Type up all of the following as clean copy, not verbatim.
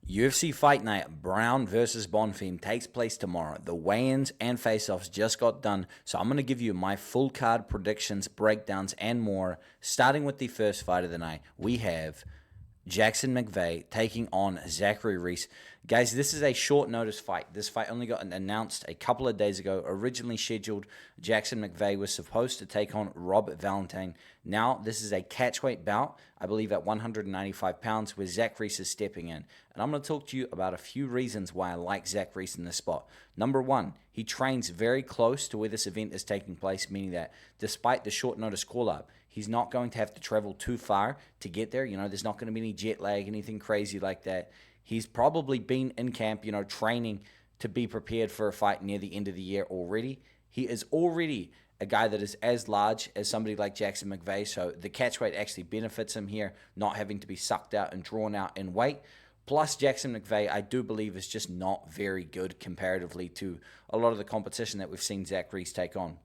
UFC Fight Night Brown versus Bonfim takes place tomorrow. The weigh-ins and face-offs just got done, so I'm going to give you my full card predictions, breakdowns, and more. Starting with the first fight of the night, we have Jackson McVey taking on Zachary Reese. Guys, this is a short notice fight. This fight only got announced a couple of days ago. Originally scheduled, Jackson McVey was supposed to take on Rob Valentine. Now, this is a catchweight bout, I believe at 195 pounds, where Zach Reese is stepping in. And I'm going to talk to you about a few reasons why I like Zach Reese in this spot. Number one, he trains very close to where this event is taking place, meaning that despite the short notice call-up, he's not going to have to travel too far to get there. You know, there's not going to be any jet lag, anything crazy like that. He's probably been in camp, you know, training to be prepared for a fight near the end of the year already. He is already a guy that is as large as somebody like Jackson McVey, so the catch weight actually benefits him here, not having to be sucked out and drawn out in weight. Plus, Jackson McVey, I do believe, is just not very good comparatively to a lot of the competition that we've seen Zach Reese take on.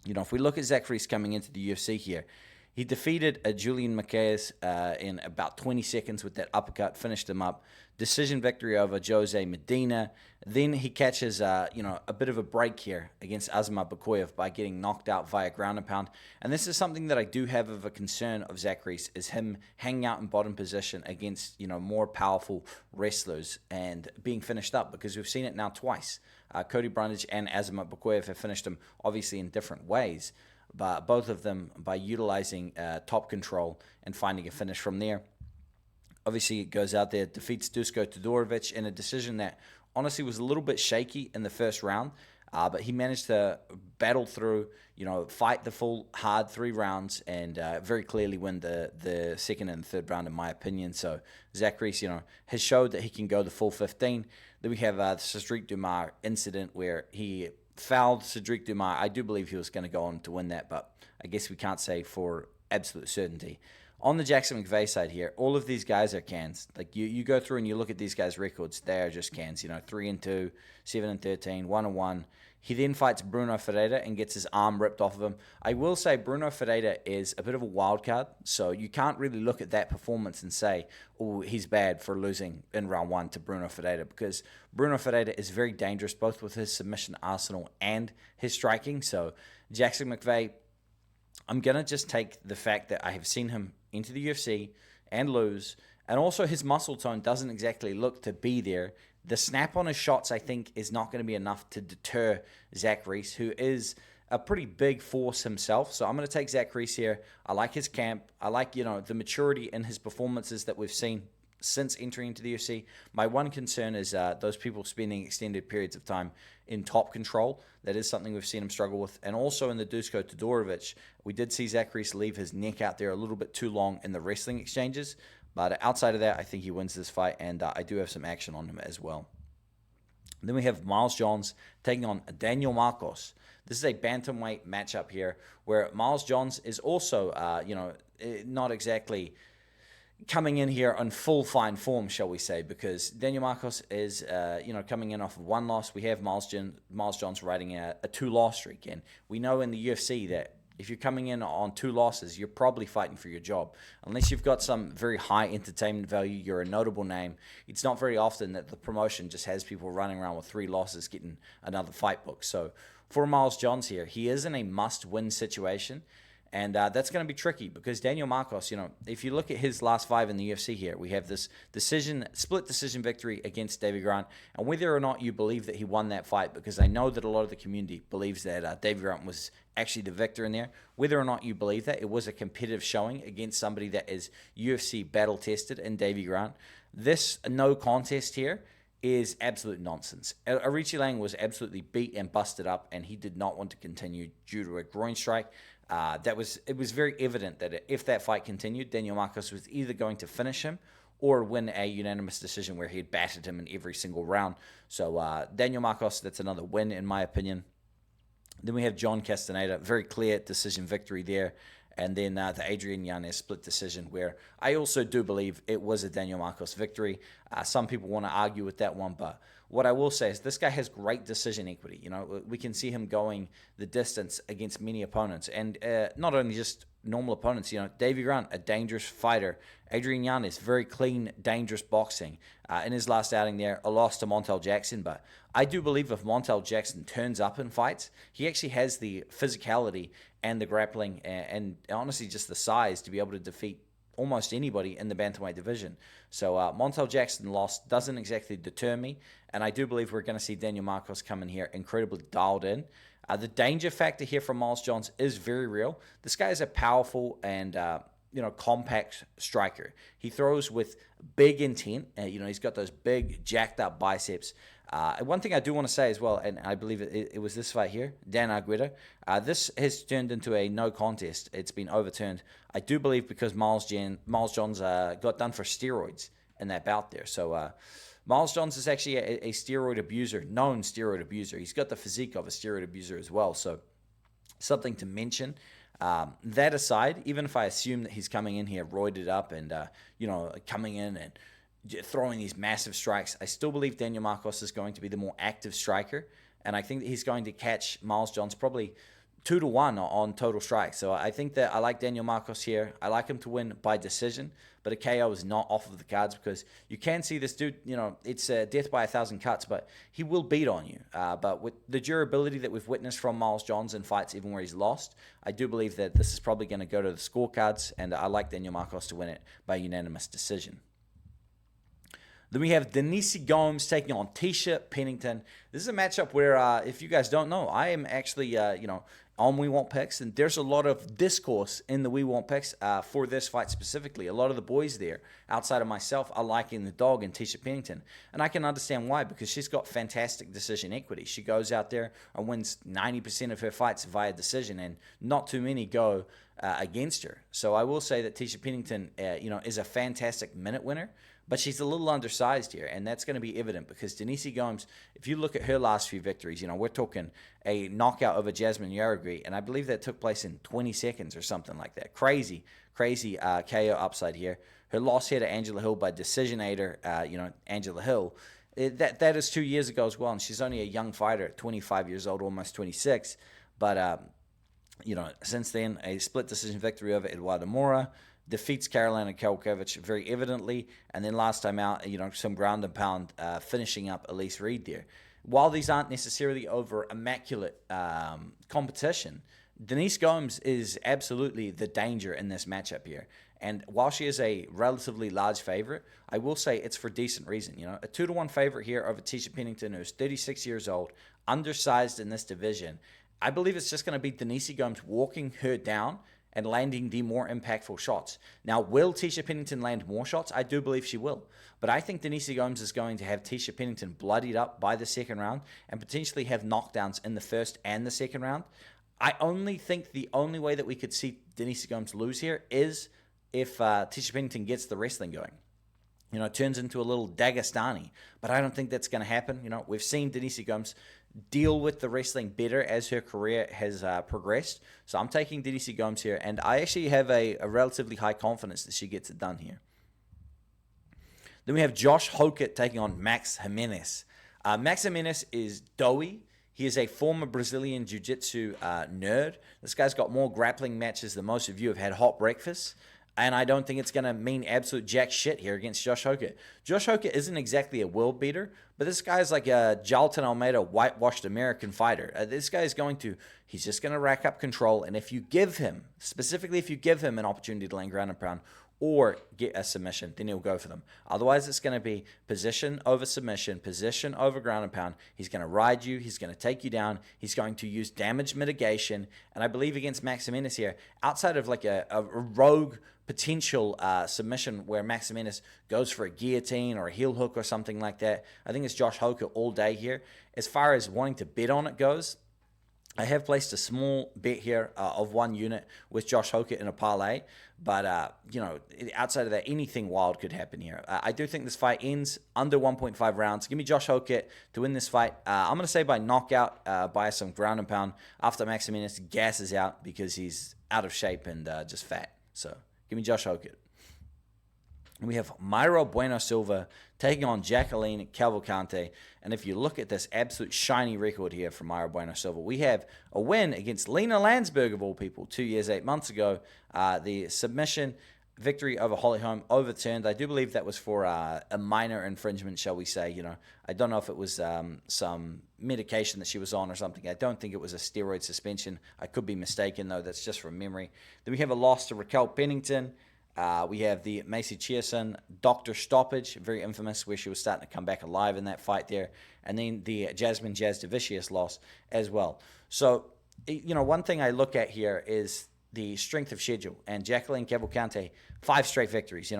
You know, if we look at Zach Reese coming into the UFC here, he defeated Julian Macias in about 20 seconds with that uppercut, finished him up. Decision victory over Jose Medina. Then he catches, a bit of a break here against Azamat Bakoyev by getting knocked out via ground and pound. And this is something that I do have of a concern of Zach Reese, is him hanging out in bottom position against, more powerful wrestlers and being finished up, because we've seen it now twice. Cody Brundage and Azamat Bakoyev have finished him, obviously in different ways, but both of them by utilizing top control and finding a finish from there. Obviously, it goes out there, defeats Dusko Todorovic in a decision that honestly was a little bit shaky in the first round, but he managed to battle through, fight the full hard 3 rounds and very clearly win the second and third round, in my opinion. So Zach Reese, has showed that he can go the full 15. Then we have the Cedric Dumas incident where he fouled Cedric Dumas. I do believe he was going to go on to win that, but I guess we can't say for absolute certainty. On the Jackson McVey side here, all of these guys are cans. Like you go through and you look at these guys' records, they are just cans. 3-2, 7-13, 1-1. He then fights Bruno Ferreira and gets his arm ripped off of him. I will say Bruno Ferreira is a bit of a wild card, so you can't really look at that performance and say, oh, he's bad for losing in round 1 to Bruno Ferreira, because Bruno Ferreira is very dangerous, both with his submission arsenal and his striking. So Jackson McVey, I'm going to just take the fact that I have seen him into the UFC and lose, and also his muscle tone doesn't exactly look to be there. The snap on his shots, I think, is not going to be enough to deter Zach Reese, who is a pretty big force himself. So I'm going to take Zach Reese here. I like his camp. I like, the maturity in his performances that we've seen since entering into the UFC. My one concern is those people spending extended periods of time in top control. That is something we've seen him struggle with. And also in the Dusko Todorovic, we did see Zach Reese leave his neck out there a little bit too long in the wrestling exchanges. But outside of that, I think he wins this fight, and I do have some action on him as well. Then we have Miles Johns taking on Daniel Marcos. This is a bantamweight matchup here where Miles Johns is also, not exactly coming in here on full fine form, shall we say, because Daniel Marcos is, coming in off of 1 loss. We have Miles Johns riding a 2-loss streak, and we know in the UFC that if you're coming in on 2 losses, you're probably fighting for your job. Unless you've got some very high entertainment value, you're a notable name. It's not very often that the promotion just has people running around with 3 losses getting another fight book. So for Miles Johns here, he is in a must-win situation. And that's going to be tricky because Daniel Marcos, if you look at his last 5 in the UFC here, we have this split decision victory against David Grant. And whether or not you believe that he won that fight, because I know that a lot of the community believes that David Grant was actually the victor in there. Whether or not you believe that, it was a competitive showing against somebody that is UFC battle-tested in David Grant. This no contest here is absolute nonsense. Arichi Lang was absolutely beat and busted up, and he did not want to continue due to a groin strike. It was very evident that if that fight continued, Daniel Marcos was either going to finish him or win a unanimous decision where he had battered him in every single round. So Daniel Marcos, that's another win in my opinion. Then we have John Castaneda, very clear decision victory there And then the Adrian Yanez split decision, where I also do believe it was a Daniel Marcos victory. Some people want to argue with that one, but what I will say is this guy has great decision equity. You know, we can see him going the distance against many opponents, and not only just normal opponents. You know, Davey Grant, a dangerous fighter. Adrian Yanez, very clean, dangerous boxing. In his last outing there, a loss to Montel Jackson, but I do believe if Montel Jackson turns up in fights, he actually has the physicality and the grappling and honestly just the size to be able to defeat almost anybody in the bantamweight division. So Montel Jackson loss doesn't exactly deter me, and I do believe we're going to see Daniel Marcos come in here incredibly dialed in. The danger factor here from Miles Johns is very real. This guy is a powerful and compact striker. He throws with big intent. He's got those big jacked up biceps. One thing I do want to say as well, and I believe it was this fight here, Dan Argueta. This has turned into a no contest. It's been overturned. I do believe because Miles Johns got done for steroids in that bout there. So Miles Johns is actually a steroid abuser, known steroid abuser. He's got the physique of a steroid abuser as well. So something to mention. That aside, even if I assume that he's coming in here roided up and coming in and throwing these massive strikes, I still believe Daniel Marcos is going to be the more active striker, and I think that he's going to catch Miles Johns probably 2-1 on total strikes. So I think that I like Daniel Marcos here. I like him to win by decision, but a KO is not off of the cards because you can see this dude, it's death by 1,000 cuts, but he will beat on you. But with the durability that we've witnessed from Miles Johns in fights, even where he's lost, I do believe that this is probably going to go to the scorecards, and I like Daniel Marcos to win it by unanimous decision. Then we have Denise Gomes taking on Tecia Pennington. This is a matchup where, if you guys don't know, I am actually, on We Want Picks, and there's a lot of discourse in the We Want Picks for this fight specifically. A lot of the boys there, outside of myself, are liking the dog in Tecia Pennington, and I can understand why, because she's got fantastic decision equity. She goes out there and wins 90% of her fights via decision, and not too many go against her. So I will say that Tecia Pennington, is a fantastic minute winner. But she's a little undersized here, and that's going to be evident because Denise Gomes, if you look at her last few victories, we're talking a knockout over Jasmine Yaragri, and I believe that took place in 20 seconds or something like that. Crazy KO upside here. Her loss here to Angela Hill by decisionator, Angela Hill, that is 2 years ago as well, and she's only a young fighter at 25 years old, almost 26. But, since then, a split decision victory over Eduardo Mora, defeats Carolina Kalkovic very evidently, and then last time out, some ground and pound, finishing up Elise Reed there. While these aren't necessarily over immaculate competition, Denise Gomes is absolutely the danger in this matchup here. And while she is a relatively large favorite, I will say it's for decent reason. A 2-1 favorite here over Tecia Pennington, who's 36 years old, undersized in this division. I believe it's just going to be Denise Gomes walking her down and landing the more impactful shots. Now, will Tecia Pennington land more shots? I do believe she will. But I think Denise Gomes is going to have Tecia Pennington bloodied up by the second round and potentially have knockdowns in the first and the second round. I only think the only way that we could see Denise Gomes lose here is if Tecia Pennington gets the wrestling going. Turns into a little Dagestani. But I don't think that's going to happen. We've seen Denise Gomes deal with the wrestling better as her career has progressed. So I'm taking Denise Gomes here, and I actually have a relatively high confidence that she gets it done here. Then we have Josh Hokit taking on Max Gimenis. Max Gimenis is doughy. He is a former Brazilian jiu-jitsu nerd. This guy's got more grappling matches than most of you have had hot breakfast. And I don't think it's going to mean absolute jack shit here against Josh Hokit. Josh Hokit isn't exactly a world beater, but this guy's like a Jailton Almeida whitewashed American fighter. This guy is he's just going to rack up control. And if you give him an opportunity to land ground and pound or get a submission, then he'll go for them. Otherwise, it's going to be position over submission, position over ground and pound. He's going to ride you. He's going to take you down. He's going to use damage mitigation. And I believe against Max Gimenis here, outside of like a rogue potential submission where Max Gimenis goes for a guillotine or a heel hook or something like that, I think it's Josh Hokit all day here. As far as wanting to bet on it goes, I have placed a small bet here of 1 unit with Josh Hokit in a parlay, but outside of that, anything wild could happen here. I do think this fight ends under 1.5 rounds. Give me Josh Hokit to win this fight. I'm going to say by knockout, by some ground and pound after Maximinus gasses out because he's out of shape and just fat. So give me Josh Hokit. We have Mayra Bueno Silva taking on Jacqueline Cavalcanti. And if you look at this absolute shiny record here from Mayra Bueno Silva, we have a win against Lena Landsberg, of all people, 2 years, 8 months ago. The submission victory over Holly Holm overturned. I do believe that was for a minor infringement, shall we say. I don't know if it was some medication that she was on or something. I don't think it was a steroid suspension. I could be mistaken, though. That's just from memory. Then we have a loss to Raquel Pennington. We have the Macy Chierson doctor stoppage, very infamous, where she was starting to come back alive in that fight there. And then the Jasmine Jazz Devicius loss as well. So, one thing I look at here is the strength of schedule. And Jacqueline Cavalcanti, 5 straight victories,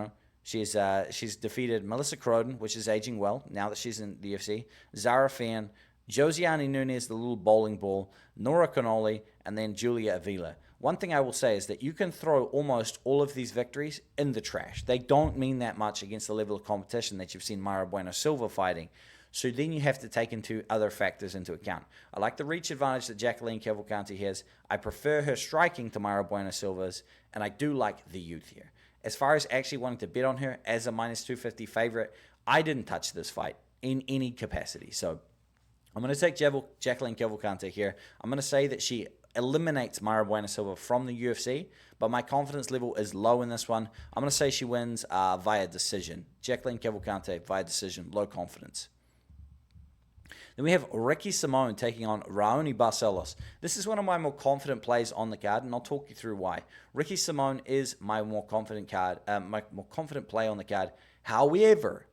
She's defeated Melissa Croden, which is aging well now that she's in the UFC, Zara Fan, Josiane Nunes, the little bowling ball, Nora Cannoli, and then Julia Avila. One thing I will say is that you can throw almost all of these victories in the trash. They don't mean that much against the level of competition that you've seen Mayra Bueno Silva fighting. So then you have to take other factors into account. I like the reach advantage that Jacqueline Cavalcanti has. I prefer her striking to Mayra Bueno Silva's, and I do like the youth here. As far as actually wanting to bet on her as a minus 250 favorite, I didn't touch this fight in any capacity. So I'm going to take Jacqueline Cavalcanti here. I'm going to say that she eliminates Mayra Bueno Silva from the UFC, but my confidence level is low in this one. I'm going to say she wins via decision. Jacqueline Cavalcanti via decision, low confidence. Then we have Ricky Simone taking on Raoni Barcelos. This is one of my more confident plays on the card, and I'll talk you through why. Ricky Simone is my more confident play on the card. However,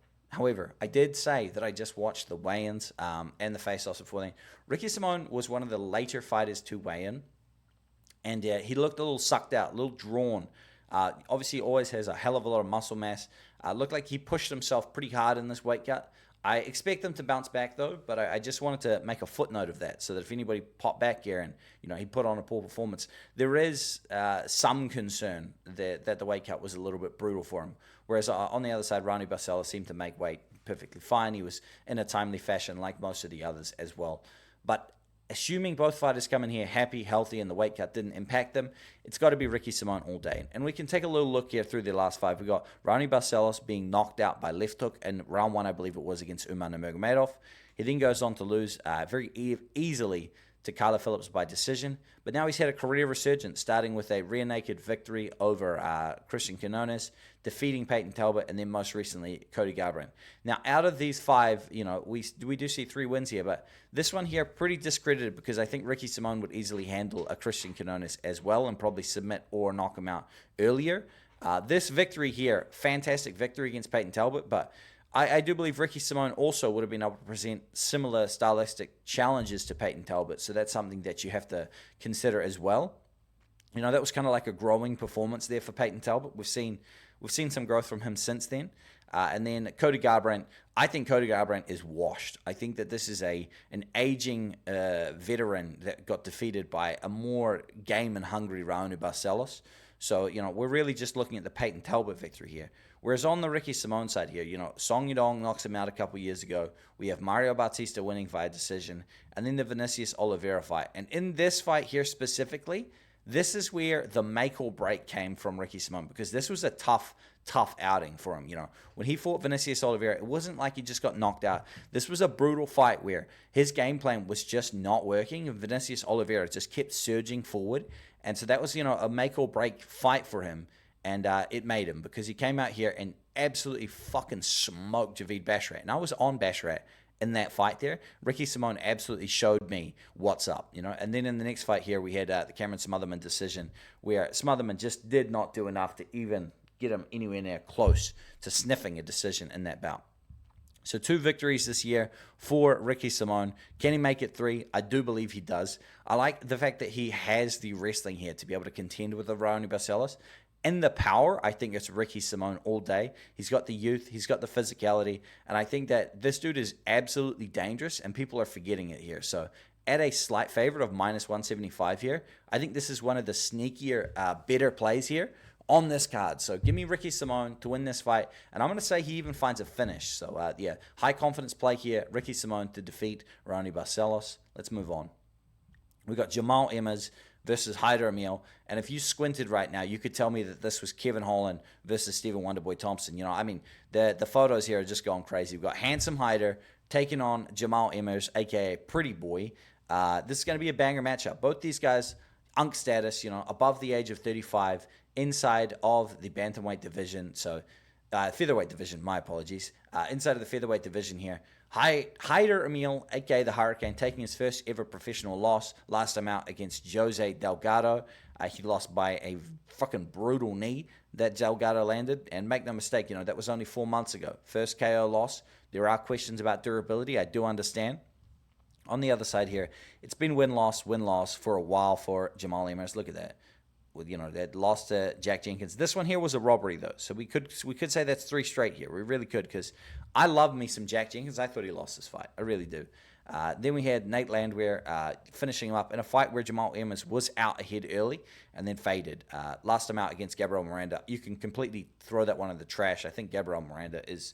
I did say that I just watched the weigh-ins and the face-offs before then. Ricky Simone was one of the later fighters to weigh in, and he looked a little sucked out, a little drawn. Obviously, he always has a hell of a lot of muscle mass. Looked like he pushed himself pretty hard in this weight cut. I expect them to bounce back, though, but I just wanted to make a footnote of that so that if anybody popped back here and he put on a poor performance, there is some concern that the weight cut was a little bit brutal for him. Whereas on the other side, Raoni Barcelos seemed to make weight perfectly fine. He was in a timely fashion like most of the others as well. But assuming both fighters come in here happy, healthy, and the weight cut didn't impact them, it's got to be Ricky Simone all day. And we can take a little look here through the last 5. We got Raoni Barcelos being knocked out by left hook in round 1, I believe it was, against Umar Nurmagomedov. He then goes on to lose very easily to Carla Phillips by decision. But now he's had a career resurgence, starting with a rear naked victory over Christian Quinones, defeating Peyton Talbot, and then most recently Cody Garbrandt. Now, out of these 5, we do see 3 wins here, but this one here pretty discredited because I think Ricky Simone would easily handle a Christian Quinones as well and probably submit or knock him out earlier. This victory here, fantastic victory against Peyton Talbot, but I do believe Ricky Simone also would have been able to present similar stylistic challenges to Peyton Talbot, so that's something that you have to consider as well. That was kind of like a growing performance there for Peyton Talbot. We've seen some growth from him since then. And then Cody Garbrandt, I think Cody Garbrandt is washed. I think that this is an aging veteran that got defeated by a more game and hungry Raoni Barcelos. So, we're really just looking at the Peyton Talbot victory here. Whereas on the Ricky Simone side here, Song Yudong knocks him out a couple years ago. We have Mario Bautista winning via decision. And then the Vinicius Oliveira fight. And in this fight here specifically, this is where the make or break came from Ricky Simone, because this was a tough outing for him. When he fought Vinicius Oliveira, it wasn't like he just got knocked out. This was a brutal fight where his game plan was just not working, and Vinicius Oliveira just kept surging forward. And so that was, a make or break fight for him. And it made him, because he came out here and absolutely fucking smoked Javid Basharat. And I was on Basharat in that fight there. Ricky Simone absolutely showed me what's up, And then in the next fight here, we had the Cameron Smotherman decision, where Smotherman just did not do enough to even get him anywhere near close to sniffing a decision in that bout. So 2 victories this year for Ricky Simone. Can he make it 3? I do believe he does. I like the fact that he has the wrestling here to be able to contend with the Raoni Barcelos. In the power, I think it's Ricky Simone all day. He's got the youth, he's got the physicality, and I think that this dude is absolutely dangerous, and people are forgetting it here. So at a slight favorite of minus 175 here. I think this is one of the sneakier, better plays here on this card. So give me Ricky Simon to win this fight. And I'm going to say he even finds a finish. So, yeah, high confidence play here. Ricky Simon to defeat Raoni Barcelos. Let's move on. We got Jamall Emmers versus Hyder Amil. And if you squinted right now, you could tell me that this was Kevin Holland versus Stephen Wonderboy Thompson. You know, I mean, the photos here are just going crazy. We've got handsome Hyder taking on Jamall Emmers, a.k.a. Pretty Boy. This is going to be a banger matchup. Both these guys, unk status, you know, above the age of 35, inside of the bantamweight division. So, featherweight division, my apologies. Inside of the featherweight division here. Hyder Amil, a.k.a. the Hurricane, taking his first ever professional loss last time out against Jose Delgado. He lost by a fucking brutal knee that Delgado landed. And make no mistake, you know, that was only 4 months ago. First KO loss. There are questions about durability. I do understand. On the other side here, it's been win-loss for a while for Jamall Emmers. Look at that. You know, they lost to Jack Jenkins. This one here was a robbery, though. So we could say that's 3 straight here. We really could, because I love me some Jack Jenkins. I thought he lost this fight. I really do. Then we had Nate Landwehr finishing him up in a fight where Jamall Emmers was out ahead early and then faded. Last time out against Gabriel Miranda. You can completely throw that one in the trash. I think Gabriel Miranda is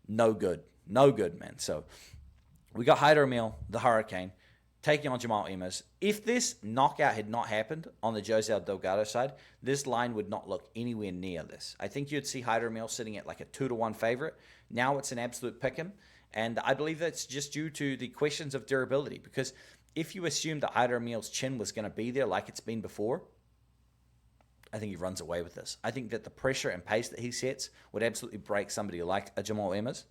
no good. No good, man. So we got Hyder Amil, the Hurricane, taking on Jamall Emmers. If this knockout had not happened on the Jose Delgado side, this line would not look anywhere near this. I think you'd see Hyder Amil sitting at like a 2-1 favorite. Now it's an absolute pick'em, and I believe that's just due to the questions of durability, because if you assume that Hyder Amil's chin was going to be there like it's been before, I think he runs away with this. I think that the pressure and pace that he sets would absolutely break somebody like a Jamall Emmers.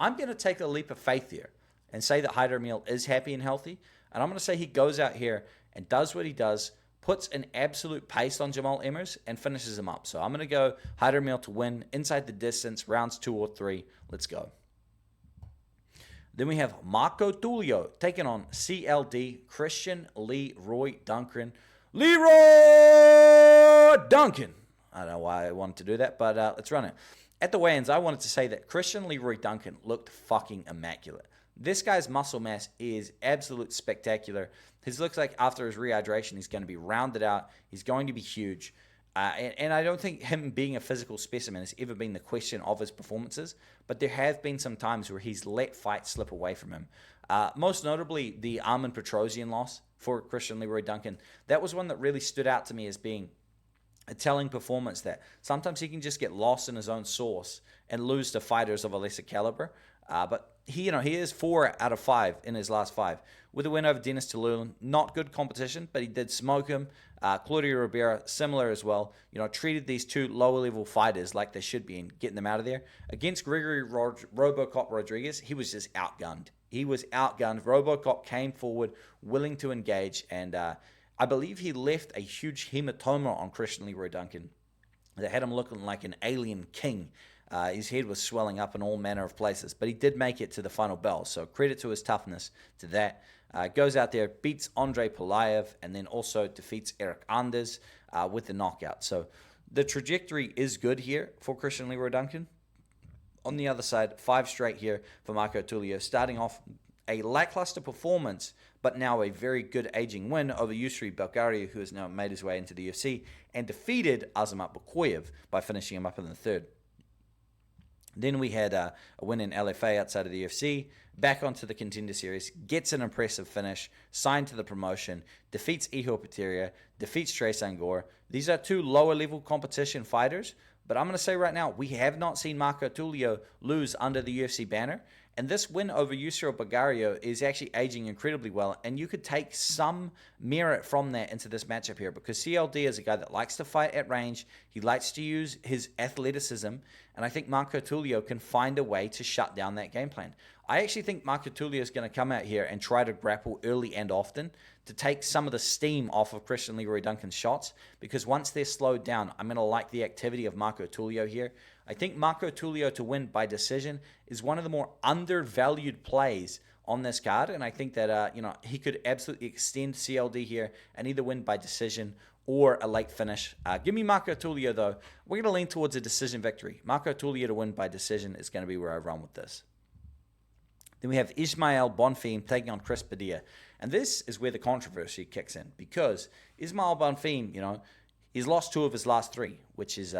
I'm going to take a leap of faith here and say that Hyder Amil is happy and healthy. And I'm going to say he goes out here and does what he does, puts an absolute pace on Jamall Emmers, and finishes him up. So I'm going to go Hyder Amil to win inside the distance, rounds 2 or 3. Let's go. Then we have Marco Tulio taking on CLD, Christian Leroy Duncan. Leroy Duncan. I don't know why I wanted to do that, but let's run it. At the weigh-ins, I wanted to say that Christian Leroy Duncan looked fucking immaculate. This guy's muscle mass is absolute spectacular. His looks like after his rehydration, he's going to be rounded out. He's going to be huge. And I don't think him being a physical specimen has ever been the question of his performances, but there have been some times where he's let fights slip away from him. Most notably, the Armin Petrosian loss for Christian Leroy Duncan. That was one that really stood out to me as being a telling performance, that sometimes he can just get lost in his own sauce and lose to fighters of a lesser caliber. But he is 4 out of 5 in his last 5. With a win over Dennis Tulio, not good competition, but he did smoke him. Claudio Ribera, similar as well. You know, treated these 2 lower-level fighters like they should be and getting them out of there. Against Gregory Robocop Rodriguez, he was just outgunned. He was outgunned. Robocop came forward, willing to engage, and I believe he left a huge hematoma on Christian Leroy Duncan that had him looking like an alien king. His head was swelling up in all manner of places, but he did make it to the final bell, so credit to his toughness to that. Goes out there, beats Andrei Polayev, and then also defeats Eric Anders with the knockout. So the trajectory is good here for Christian Leroy Duncan. On the other side, 5 straight here for Marco Tulio, starting off a lackluster performance, but now a very good aging win over Yusri Belgaria, who has now made his way into the UFC, and defeated Azamat Bukoyev by finishing him up in the 3rd. Then we had a win in LFA outside of the UFC, back onto the Contender Series, gets an impressive finish, signed to the promotion, defeats Ihor Peteria, defeats Trey Sangor. These are 2 lower-level competition fighters, but I'm going to say right now, we have not seen Marco Tulio lose under the UFC banner, and this win over Yusri Belgaria is actually aging incredibly well, and you could take some merit from that into this matchup here, because CLD is a guy that likes to fight at range, he likes to use his athleticism, and I think Marco Tulio can find a way to shut down that game plan. I actually think Marco Tulio is going to come out here and try to grapple early and often to take some of the steam off of Christian Leroy Duncan's shots, because once they're slowed down, I'm going to like the activity of Marco Tulio here. I think Marco Tulio to win by decision is one of the more undervalued plays on this card, and I think that he could absolutely extend CLD here and either win by decision or a late finish. Give me Marco Tulio, though. We're going to lean towards a decision victory. Marco Tulio to win by decision is going to be where I run with this. Then we have Ismael Bonfim taking on Chris Padilla. And this is where the controversy kicks in, because Ismael Bonfim, he's lost 2 of his last 3, which is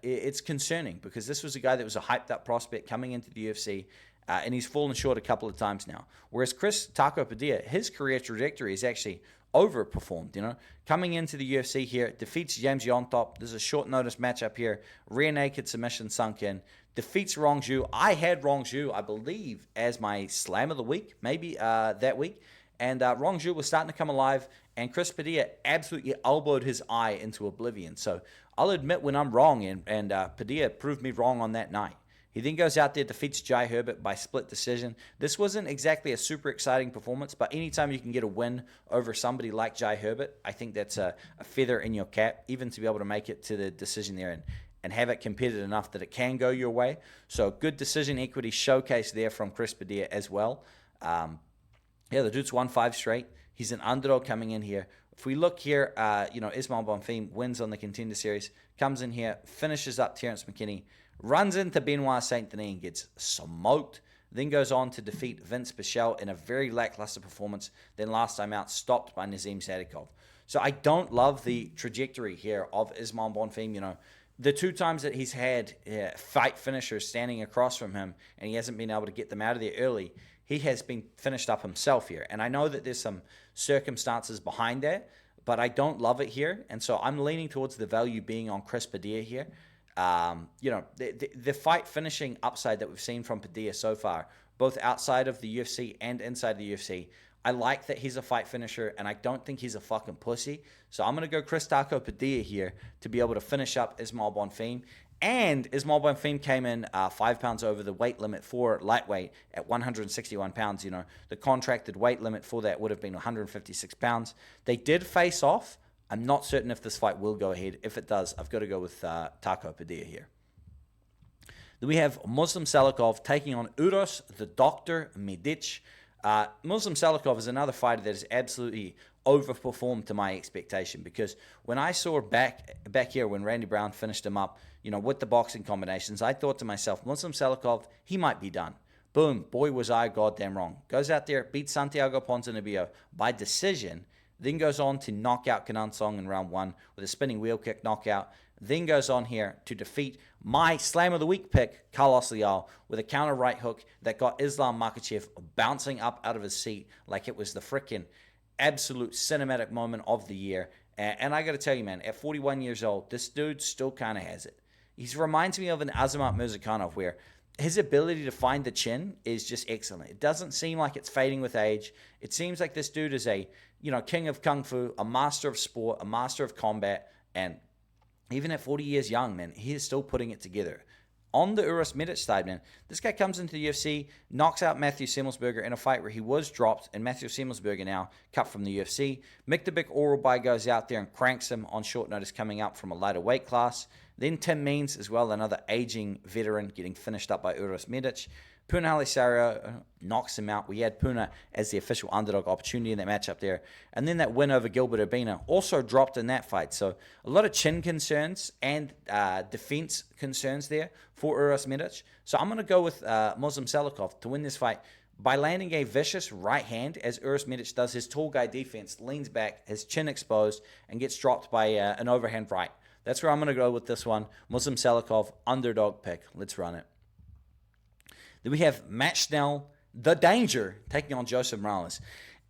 it's concerning, because this was a guy that was a hyped up prospect coming into the UFC, and he's fallen short a couple of times now. Whereas Chris Taco Padilla, his career trajectory is actually overperformed. Coming into the UFC here, defeats James Yontop. There's a short notice matchup here. Rear naked submission sunk in. Defeats Rong Zhu. I had Rong Zhu, I believe, as my slam of the week, maybe that week. And Rong Zhu was starting to come alive, and Chris Padilla absolutely elbowed his eye into oblivion. So I'll admit when I'm wrong, and Padilla proved me wrong on that night. He then goes out there, defeats Jai Herbert by split decision. This wasn't exactly a super exciting performance, but anytime you can get a win over somebody like Jai Herbert, I think that's a feather in your cap, even to be able to make it to the decision there and have it competitive enough that it can go your way. So good decision equity showcase there from Chris Padilla as well. The dude's won 5 straight. He's an underdog coming in here. If we look here, Ismael Bonfim wins on the Contender Series, comes in here, finishes up Terrence McKinney, runs into Benoit Saint Denis and gets smoked, then goes on to defeat Vince Pichel in a very lackluster performance, then last time out stopped by Nazim Salikhov. So I don't love the trajectory here of Ismael Bonfim. The 2 times that he's had fight finishers standing across from him and he hasn't been able to get them out of there early, he has been finished up himself here. And I know that there's some circumstances behind that, but I don't love it here. And so I'm leaning towards the value being on Chris Padilla here. The fight finishing upside that we've seen from Padilla so far, both outside of the UFC and inside the UFC, I like that he's a fight finisher, and I don't think he's a fucking pussy. So I'm going to go Chris Taco Padilla here to be able to finish up Ismael Bonfim. And Ismael Bonfim came in 5 pounds over the weight limit for lightweight at 161 pounds. The contracted weight limit for that would have been 156 pounds. They did face off. I'm not certain if this fight will go ahead. If it does, I've got to go with Taco Padilla here. Then we have Muslim Salikhov taking on Uros, the Dr. Medic. Muslim Salikhov is another fighter that has absolutely overperformed to my expectation, because when I saw back here when Randy Brown finished him up, with the boxing combinations, I thought to myself, Muslim Salikhov, he might be done. Boom, boy was I goddamn wrong. Goes out there, beats Santiago Ponzinibbio by decision, then goes on to knock out Kenan Song in round 1 with a spinning wheel kick knockout, then goes on here to defeat my Slam of the Week pick, Carlos Leal, with a counter right hook that got Islam Makhachev bouncing up out of his seat like it was the frickin' absolute cinematic moment of the year. And I got to tell you, man, at 41 years old, this dude still kind of has it. He reminds me of an Azamat Murzakanov, where his ability to find the chin is just excellent. It doesn't seem like it's fading with age. It seems like this dude is a, king of kung fu, a master of sport, a master of combat, and even at 40 years young, man, he is still putting it together. On the Uros Medic side, man, this guy comes into the UFC, knocks out Matthew Semmelsberger in a fight where he was dropped, and Matthew Semmelsberger now cut from the UFC. Miktabik Oralbai goes out there and cranks him on short notice coming up from a lighter weight class. Then Tim Means as well, another aging veteran, getting finished up by Uros Medic. Puna Halisario knocks him out. We had Puna as the official underdog opportunity in that matchup there. And then that win over Gilbert Urbina also dropped in that fight. So a lot of chin concerns and defense concerns there for Uros Medic. So I'm going to go with Muslim Salikhov to win this fight by landing a vicious right hand as Uros Medic does his tall guy defense, leans back, his chin exposed, and gets dropped by an overhand right. That's where I'm going to go with this one. Muslim Salikhov, underdog pick. Let's run it. Then we have Matt Schnell, the Danger, taking on Joseph Morales.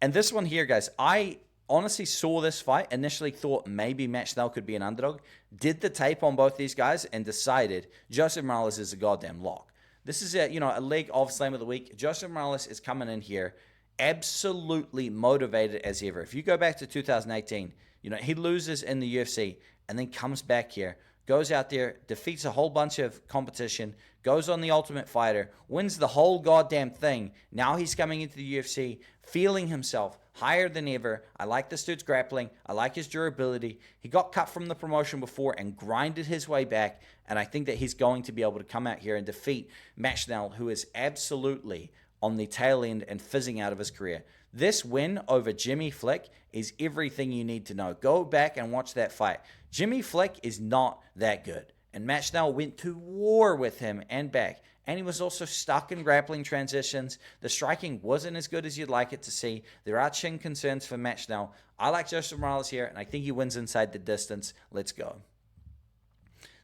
And this one here, guys, I honestly saw this fight, initially thought maybe Matt Schnell could be an underdog, did the tape on both these guys, and decided Joseph Morales is a goddamn lock. This is a leg of Slam of the Week. Joseph Morales is coming in here absolutely motivated as ever. If you go back to 2018, he loses in the UFC and then comes back here, goes out there, defeats a whole bunch of competition, goes on the Ultimate Fighter, wins the whole goddamn thing. Now he's coming into the UFC, feeling himself higher than ever. I like this dude's grappling. I like his durability. He got cut from the promotion before and grinded his way back, and I think that he's going to be able to come out here and defeat Matt Schnell, who is absolutely on the tail end and fizzing out of his career. This win over Jimmy Flick is everything you need to know. Go back and watch that fight. Jimmy Flick is not that good. And Matt Schnell went to war with him and back. And he was also stuck in grappling transitions. The striking wasn't as good as you'd like it to see. There are chin concerns for Matt Schnell. I like Joseph Morales here, and I think he wins inside the distance. Let's go.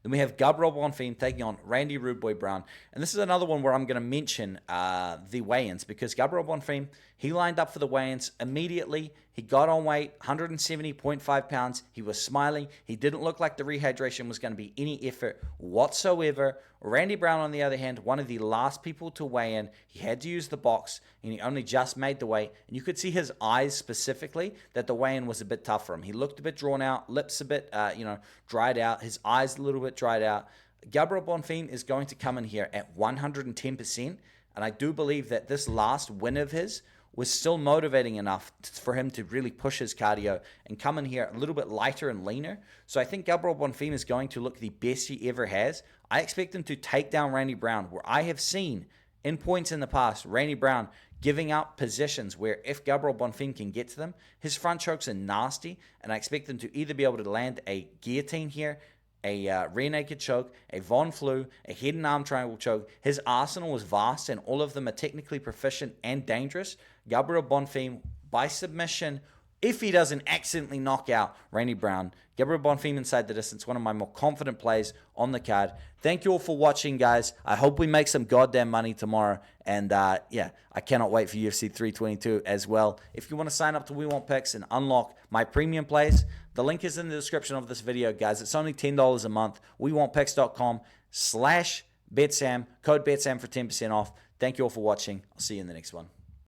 Then we have Gabriel Bonfim taking on Randy Rude Boy Brown. And this is another one where I'm going to mention the weigh-ins, because Gabriel Bonfim, he lined up for the weigh-ins immediately. He got on weight, 170.5 pounds. He was smiling. He didn't look like the rehydration was going to be any effort whatsoever. Randy Brown, on the other hand, one of the last people to weigh in. He had to use the box, and he only just made the weight. And you could see his eyes specifically that the weigh-in was a bit tough for him. He looked a bit drawn out, lips a bit, dried out. His eyes a little bit dried out. Gabriel Bonfim is going to come in here at 110%, and I do believe that this last win of his was still motivating enough for him to really push his cardio and come in here a little bit lighter and leaner. So I think Gabriel Bonfim is going to look the best he ever has. I expect him to take down Randy Brown, where I have seen in points in the past, Randy Brown giving up positions where if Gabriel Bonfim can get to them, his front chokes are nasty, and I expect him to either be able to land a guillotine here, a rear naked choke, a Von Flu, a head and arm triangle choke. His arsenal is vast, and all of them are technically proficient and dangerous. Gabriel Bonfim, by submission, if he doesn't accidentally knock out Randy Brown, Gabriel Bonfim inside the distance, one of my more confident plays on the card. Thank you all for watching, guys. I hope we make some goddamn money tomorrow. And I cannot wait for UFC 322 as well. If you want to sign up to We Want Picks and unlock my premium plays, the link is in the description of this video, guys. It's only $10 a month. WeWantPicks.com/BetSam. Code BetSam for 10% off. Thank you all for watching. I'll see you in the next one.